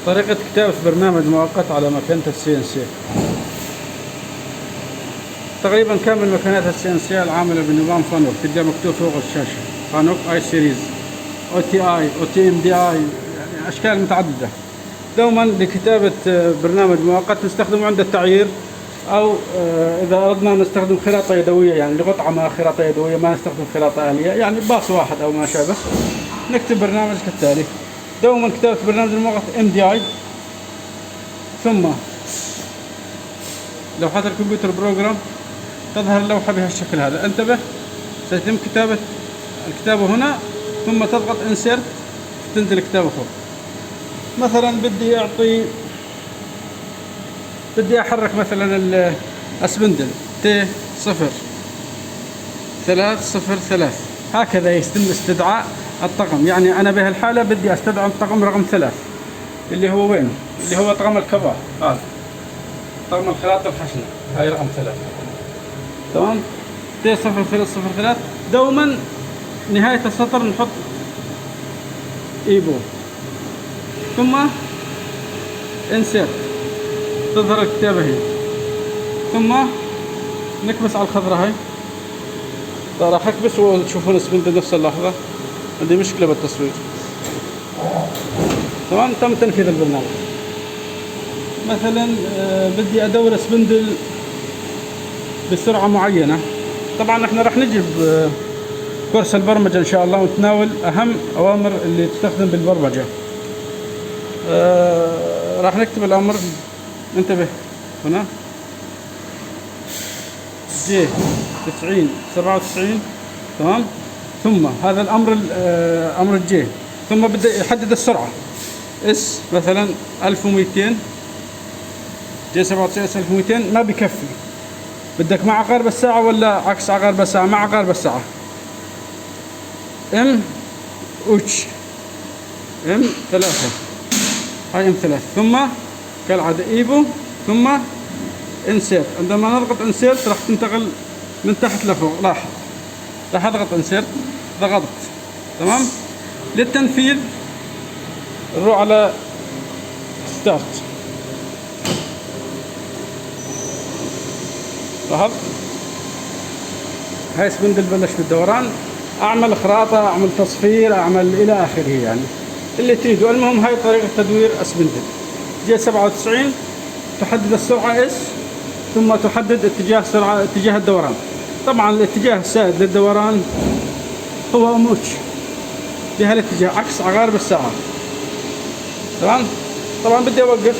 طريقة كتابة برنامج مؤقت على ماكينة CNC. تقريبا كامل ماكينات CNC العاملة بنظام فانوك، تلقى مكتوب فوق الشاشة فانوك اي سيريز OTI OTMDI، يعني أشكال متعددة. دوما لكتابة برنامج مؤقت نستخدمه عند التعيير، أو إذا أردنا نستخدم خراطة يدوية، يعني لقطعة مع خراطة يدوية، ما نستخدم خراطة آلية، يعني باص واحد أو ما شابه، نكتب برنامج كالتالي. دوما كتابة برنامج المؤقت MDI، ثم لوحة الكمبيوتر بروجرام، تظهر اللوحة بهالشكل هذا. انتبه، سيتم الكتابة هنا، ثم تضغط Insert، تنزل الكتابة فوق. مثلا بدي أحرك مثلا الأسبندل T0303، هكذا يتم استدعاء الطقم. يعني أنا بهالحالة بدي أستدعى الطقم رقم 3، اللي هو وين؟ اللي هو طقم الكبار، هذا طقم الخلاط الخشنة، هاي رقم 3. تمام، T0303. دوما نهاية السطر نحط إيبو، ثم Insert، تظهر الكتابة هي، ثم نكبس على الخضراء هاي. راح اكبس وتشوفون اسبندل نفس اللحظة. عندي مشكلة بالتصوير. تمام، تم تنفيذ البرنامج. مثلا بدي ادور اسبندل بسرعة معينة. طبعا احنا راح نجيب كورس البرمجة ان شاء الله، ونتناول اهم اوامر اللي تستخدم بالبرمجة. راح نكتب الامر، انتبه هنا J9097. تمام، ثم هذا الامر امر الجي، ثم بدي يحدد السرعة اس مثلا 1200. J97 1200 ما بكفي، بدك مع عقارب الساعة ولا عكس عقارب الساعة؟ مع عقارب الساعة. M3، هاي M3، ثم كالعادة إيبو، ثم Insert. عندما نضغط Insert راح تنتقل من تحت لفوق. لاحظ، راح أضغط Insert، ضغطت. تمام، للتنفيذ نروح على Start. لاحظ، هاي سبندل بلش بالدوران. أعمل خراطة، أعمل تصفير، أعمل إلى آخره، يعني اللي تريده. المهم هاي طريقة تدوير اسبندل. J97 تحدد السرعة S، ثم تحدد اتجاه الدوران. طبعا الاتجاه السائد للدوران هو أموتش، بهالاتجاه عكس عقارب الساعة. تمام، طبعا بدي أوقف،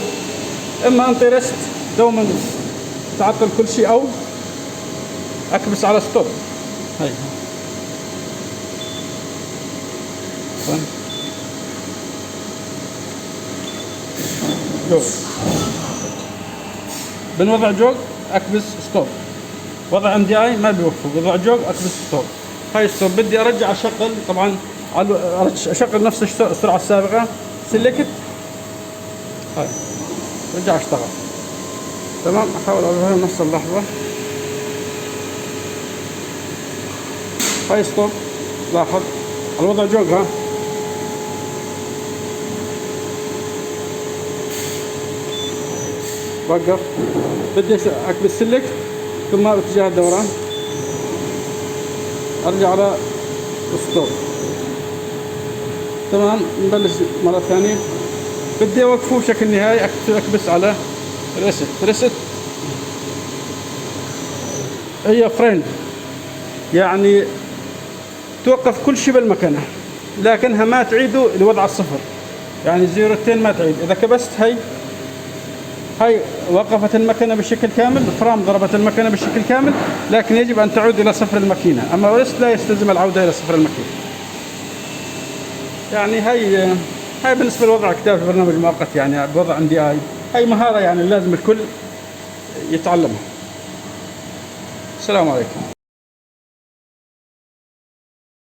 إما أنطي ريست، دوما تعطل كل شيء، أو أكبس على ستوب. هاي جوج، بنوضع جوج اكبس ستوب. وضع MDI ما بيوقفه، وضع جوج اكبس ستوب. هاي ستوب. بدي ارجع اشغل، طبعا اشغل نفس السرعه السابقه، سيلكت، هاي رجع اشتغل. تمام، احاول اظهرها نفس اللحظه. هاي ستوب، لاحظ الوضع جوج. ها وقف، بدي اكبس سلكت، ثم اتجاه الدوران، ارجع على ستوب. تمام، نبلش مرة ثانية. بدي اوقفه بشكل نهائي، اكبس على ريست. هي فريند، يعني توقف كل شيء بالمكنة، لكنها ما تعيده لوضع الصفر، يعني 0 ما تعيد. اذا كبست هاي وقفت المكنة بشكل كامل، فرام ضربت المكنة بشكل كامل، لكن يجب أن تعود إلى صفر الماكينة. أما ريست لا يستلزم العودة إلى صفر الماكينة. يعني هاي بالنسبة لوضع كتابة برنامج مؤقت، يعني بوضع MDI. هاي مهارة يعني لازم الكل يتعلمها. السلام عليكم.